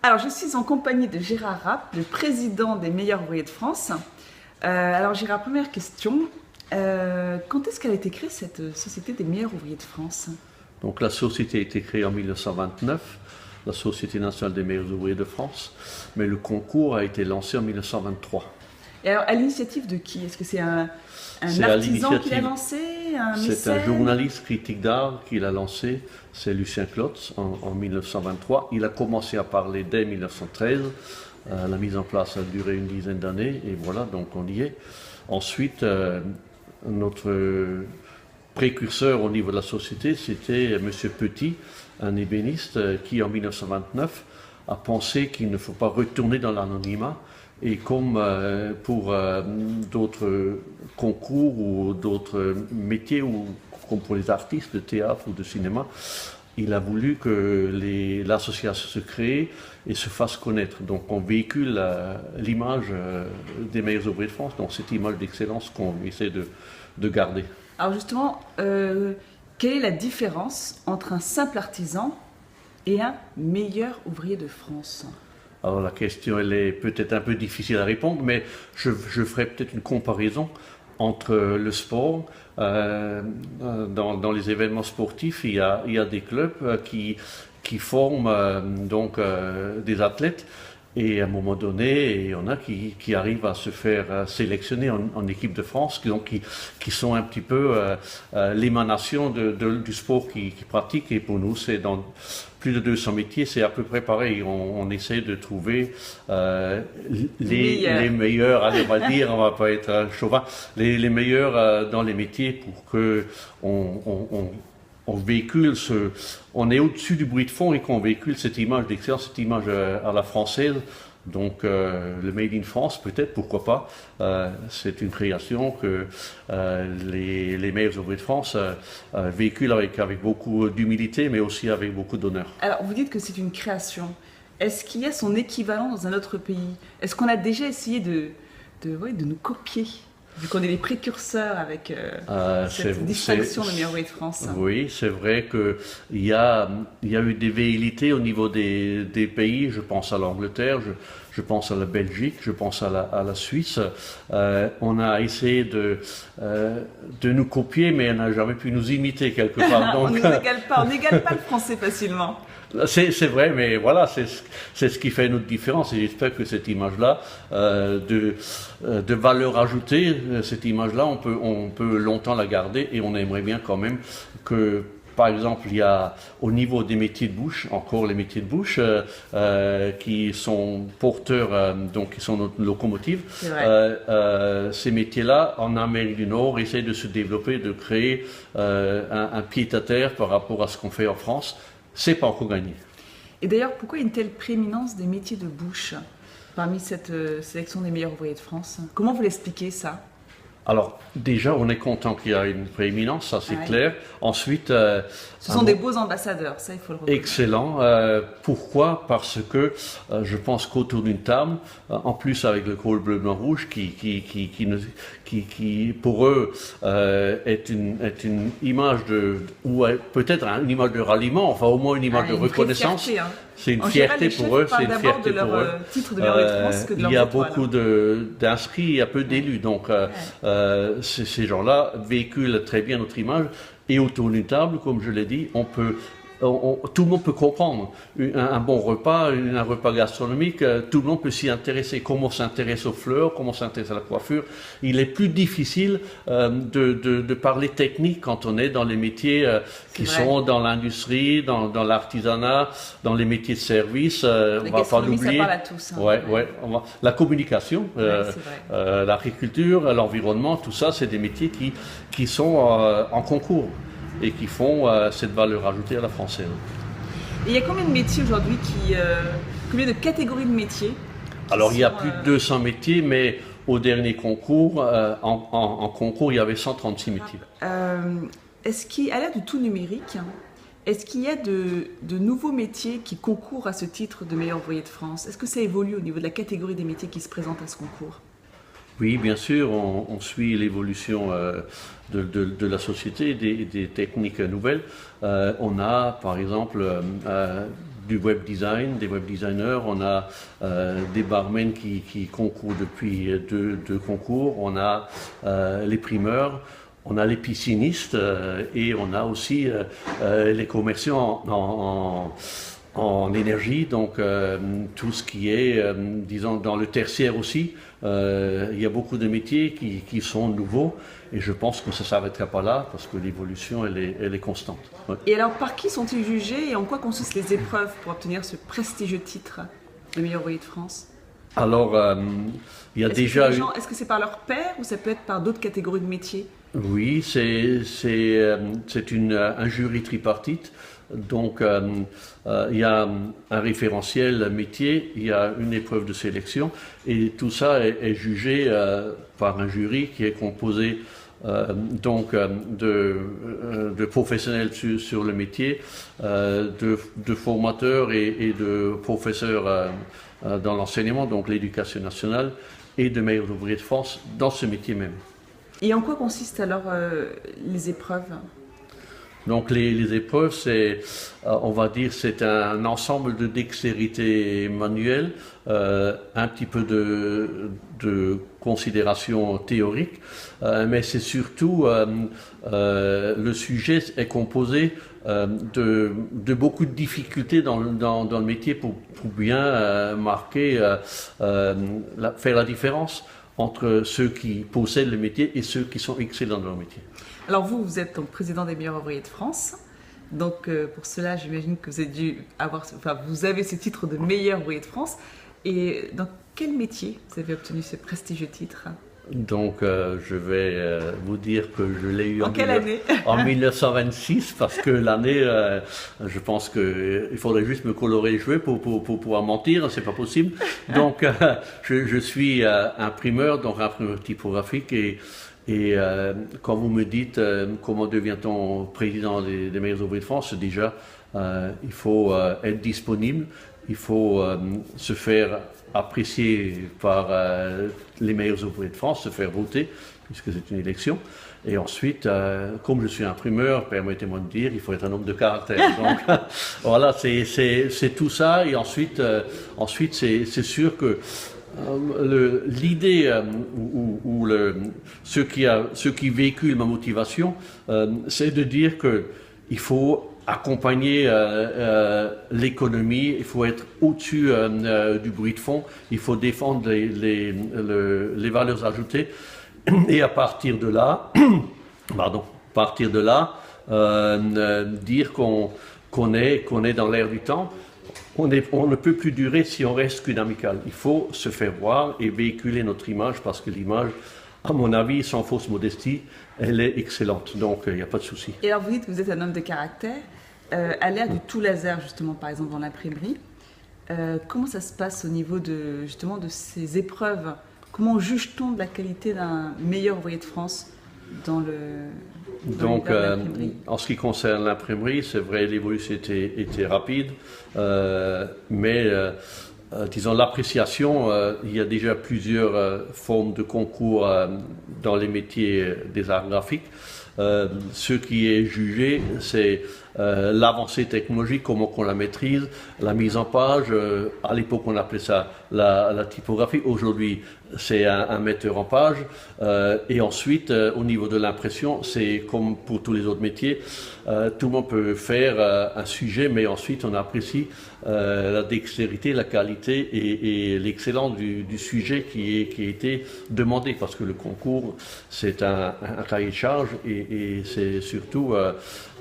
Alors, je suis en compagnie de Gérard Rapp, le président des meilleurs ouvriers de France. Alors, Gérard, première question. Quand est-ce qu'elle a été créée, cette Société des meilleurs ouvriers de France? Donc la société a été créée en 1929, la Société nationale des meilleurs ouvriers de France, mais le concours a été lancé en 1923. Et alors, à l'initiative de qui? Est-ce que c'est un C'est à artisan qui l'a l'initiative- lancé, un C'est mécène? un journaliste critique d'art qui l'a lancé, c'est Lucien Clotz en 1923. Il a commencé à parler dès 1913. La mise en place a duré une dizaine d'années et voilà, donc on y est. Ensuite, notre précurseur au niveau de la société, c'était M. Petit, un ébéniste qui en 1929 a pensé qu'il ne faut pas retourner dans l'anonymat. Et comme pour d'autres concours ou d'autres métiers, ou comme pour les artistes de théâtre ou de cinéma, il a voulu que l'association se crée et se fasse connaître. Donc on véhicule l'image des meilleurs ouvriers de France, donc cette image d'excellence qu'on essaie de garder. Alors justement, quelle est la différence entre un simple artisan et un meilleur ouvrier de France? Alors la question, elle est peut-être un peu difficile à répondre, mais je ferai peut-être une comparaison entre le sport. Dans les événements sportifs, il y a des clubs qui forment des athlètes. Et à un moment donné, il y en a qui arrivent à se faire sélectionner en équipe de France, qui sont un petit peu l'émanation du sport qu'ils pratiquent. Et pour nous, c'est dans plus de 200 métiers, c'est à peu près pareil. On essaie de trouver les meilleurs, allez, on va pas être chauvin, les meilleurs dans les métiers pour que on véhicule on est au-dessus du bruit de fond et qu'on véhicule cette image d'excellence, cette image à la française. Donc le Made in France, peut-être, pourquoi pas, c'est une création que les meilleurs ouvriers de France véhiculent avec beaucoup d'humilité, mais aussi avec beaucoup d'honneur. Alors, vous dites que c'est une création. Est-ce qu'il y a son équivalent dans un autre pays? Est-ce qu'on a déjà essayé de nous copier, vu qu'on est les précurseurs avec cette distinction de meilleur ouvrier de France? Oui, c'est vrai qu'il y a eu des velléités au niveau des pays. Je pense à l'Angleterre, je pense à la Belgique, je pense à la Suisse. On a essayé de nous copier, mais on n'a jamais pu nous imiter quelque part. Donc, on n'égale pas le français facilement. C'est vrai, mais voilà, c'est ce qui fait notre différence. Et j'espère que cette image-là, de valeur ajoutée, cette image-là, on peut longtemps la garder. Et on aimerait bien quand même que, par exemple, il y a au niveau des métiers de bouche, encore les métiers de bouche, qui sont porteurs, donc qui sont notre locomotive. Ces métiers-là, en Amérique du Nord, essayent de se développer, de créer un pied-à-terre par rapport à ce qu'on fait en France. C'est pas encore gagné. Et d'ailleurs, pourquoi une telle prééminence des métiers de bouche parmi cette sélection des meilleurs ouvriers de France? Comment vous l'expliquez ça? Alors, déjà, on est content qu'il y ait une prééminence, ça c'est clair. Ensuite, ce sont des beaux ambassadeurs, ça il faut le reconnaître. Excellent. Pourquoi? Parce que je pense qu'autour d'une table, en plus avec le col bleu, blanc, rouge, qui pour eux est une image ou peut-être une image de ralliement, enfin au moins une image de reconnaissance. Fierté, hein. C'est une fierté pour eux, c'est une fierté pour eux. Titre de meilleur ouvrier de France que de il y a étoiles. beaucoup d'inscrits et peu d'élus, donc ces gens-là véhiculent très bien notre image. Et autour d'une table, comme je l'ai dit, tout le monde peut comprendre un bon repas, un repas gastronomique, tout le monde peut s'y intéresser. Comment on s'intéresse aux fleurs, comment on s'intéresse à la coiffure. Il est plus difficile de parler technique quand on est dans les métiers qui sont dans l'industrie, dans l'artisanat, dans les métiers de service. La on va pas l'oublier. Ça parle à tous. Hein. La communication, l'agriculture, l'environnement, tout ça, c'est des métiers qui sont en concours et qui font cette valeur ajoutée à la française. Et il y a combien de métiers aujourd'hui, combien de catégories de métiers? Alors il y a plus de 200 métiers, mais au dernier concours, en concours, il y avait 136 métiers. Est-ce qu'à l'ère du tout numérique, est-ce qu'il y a de nouveaux métiers qui concourent à ce titre de meilleur ouvrier de France? Est-ce que ça évolue au niveau de la catégorie des métiers qui se présentent à ce concours? Oui, bien sûr, on suit l'évolution de la société, des techniques nouvelles. On a, par exemple, du web design, des web designers, on a des barmen qui concourent depuis deux concours, on a les primeurs, on a les piscinistes et on a aussi les commerciants en énergie, donc tout ce qui est, disons, dans le tertiaire aussi. Il y a beaucoup de métiers qui sont nouveaux et je pense que ça ne s'arrêtera pas là parce que l'évolution elle est constante. Ouais. Et alors par qui sont-ils jugés et en quoi consistent les épreuves pour obtenir ce prestigieux titre de meilleur ouvrier de France? Alors il y a déjà... Est-ce que c'est par leur pairs ou ça peut être par d'autres catégories de métiers? Oui, c'est un jury tripartite. Donc, il y a un référentiel métier, il y a une épreuve de sélection et tout ça est jugé par un jury qui est composé de professionnels sur le métier, de formateurs et de professeurs dans l'enseignement, donc l'éducation nationale, et de meilleurs ouvriers de France dans ce métier même. Et en quoi consistent alors les épreuves? Donc les épreuves, c'est, on va dire, c'est un ensemble de dextérité manuelle, un petit peu de considération théorique, mais c'est surtout le sujet est composé de beaucoup de difficultés dans le métier pour bien marquer, faire la différence entre ceux qui possèdent le métier et ceux qui sont excellents dans leur métier. Alors vous êtes donc président des meilleurs ouvriers de France. Donc pour cela, j'imagine que vous avez dû vous avez ce titre de meilleur ouvrier de France. Et dans quel métier vous avez obtenu ce prestigieux titre? Donc je vais vous dire que je l'ai eu en 1926 parce que l'année, je pense qu'il faudrait juste me colorer les cheveux pour pouvoir mentir, c'est pas possible. Donc je suis imprimeur, donc imprimeur typographique et quand vous me dites comment devient-on président des meilleurs ouvriers de France, déjà il faut être disponible, il faut se faire apprécié par les meilleurs ouvriers de France, se faire voter, puisque c'est une élection. Et ensuite, comme je suis imprimeur, permettez-moi de dire, il faut être un homme de caractère. Donc voilà, c'est tout ça. Et ensuite c'est sûr que l'idée ou ce qui véhicule ma motivation, c'est de dire qu'il faut accompagner l'économie, il faut être au-dessus du bruit de fond, il faut défendre les valeurs ajoutées et à partir de là, dire qu'on est dans l'air du temps. On ne peut plus durer si on reste qu'une amicale. Il faut se faire voir et véhiculer notre image parce que l'image, à mon avis, sans fausse modestie, elle est excellente. Donc, il n'y a pas de souci. Et alors, vous dites que vous êtes un homme de caractère. À l'ère du tout laser, justement, par exemple, dans l'imprimerie, comment ça se passe au niveau de ces épreuves? Comment juge-t-on de la qualité d'un meilleur ouvrier de France dans l'imprimerie? En ce qui concerne l'imprimerie, c'est vrai, l'évolution était rapide, mais disons l'appréciation, il y a déjà plusieurs formes de concours dans les métiers des arts graphiques. Ce qui est jugé, c'est l'avancée technologique, comment on la maîtrise, la mise en page. À l'époque, on appelait ça la typographie. Aujourd'hui, c'est un metteur en page. Et ensuite, au niveau de l'impression, c'est comme pour tous les autres métiers. Tout le monde peut faire un sujet, mais ensuite, on apprécie la dextérité, la qualité et l'excellence du sujet qui a été demandé. Parce que le concours, c'est un cahier de charge et c'est surtout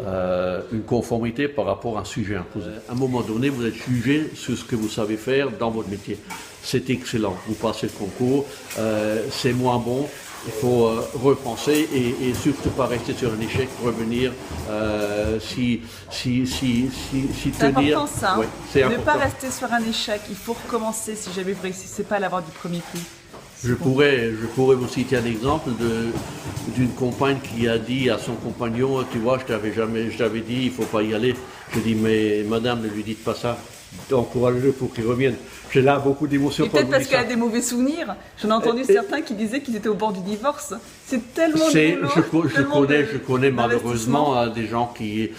une conformité par rapport à un sujet imposé. À un moment donné, vous êtes jugé sur ce que vous savez faire dans votre métier. C'est excellent. Vous passez le concours, c'est moins bon. Il faut repenser et surtout pas rester sur un échec, revenir si c'est tenir. Important ça. Ouais, c'est ne important. Pas rester sur un échec. Il faut recommencer si jamais vous ne réussissez pas à l'avoir du premier coup. Je pourrais vous citer un exemple d'une compagne qui a dit à son compagnon, tu vois, je t'avais dit, il faut pas y aller. Je dis, mais madame, ne lui dites pas ça. Encouragez-le pour qu'il revienne. J'ai là beaucoup d'émotions. Peut-être parce qu'elle a des mauvais souvenirs. J'en ai entendu certains qui disaient qu'ils étaient au bord du divorce. C'est tellement je connais malheureusement des gens qui...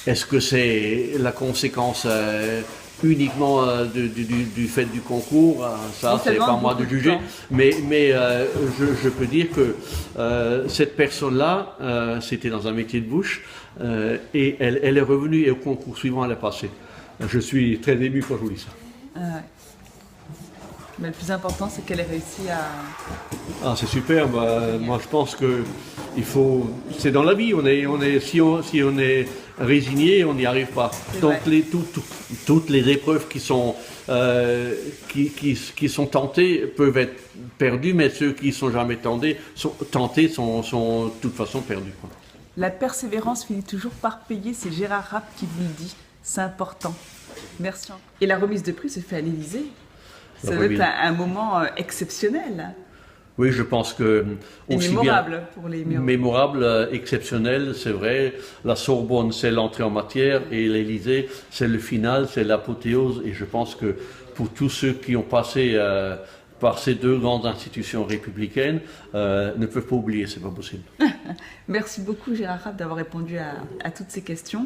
Est-ce que c'est la conséquence uniquement du fait du concours, ça c'est pas moi de juger, mais je peux dire que cette personne-là, c'était dans un métier de bouche, et elle est revenue et au concours suivant elle est passée. Je suis très ému quand je vous dis ça. Mais le plus important, c'est qu'elle ait réussi à... Ah, c'est super. Moi, je pense que il faut... C'est dans la vie. Si on est résigné, on n'y arrive pas. Donc, toutes les épreuves qui sont tentées peuvent être perdues, mais ceux qui ne sont jamais tentés sont de toute façon perdus, quoi. La persévérance finit toujours par payer. C'est Gérard Rapp qui vous le dit. C'est important. Merci. Et la remise de prix se fait à l'Élysée. Ça doit être un moment exceptionnel. Oui, je pense que... mémorable pour les murs. Mémorable, exceptionnel, c'est vrai. La Sorbonne, c'est l'entrée en matière et l'Élysée, c'est le final, c'est l'apothéose. Et je pense que pour tous ceux qui ont passé par ces deux grandes institutions républicaines, ne peuvent pas oublier, c'est pas possible. Merci beaucoup Gérard Rapp d'avoir répondu à toutes ces questions.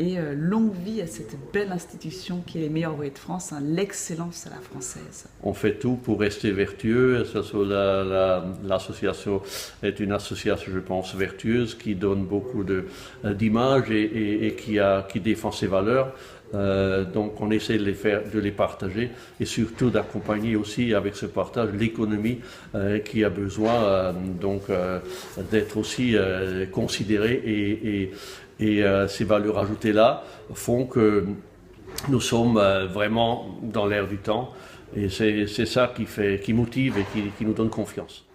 Et longue vie à cette belle institution qui est les meilleurs ouvriers de France, l'excellence à la française. On fait tout pour rester vertueux. L'association est une association, je pense, vertueuse, qui donne beaucoup d'images et qui défend ses valeurs. Donc on essaie de les partager et surtout d'accompagner aussi avec ce partage l'économie qui a besoin d'être aussi considérée et ces valeurs ajoutées-là font que nous sommes vraiment dans l'air du temps et c'est ça qui motive et qui nous donne confiance.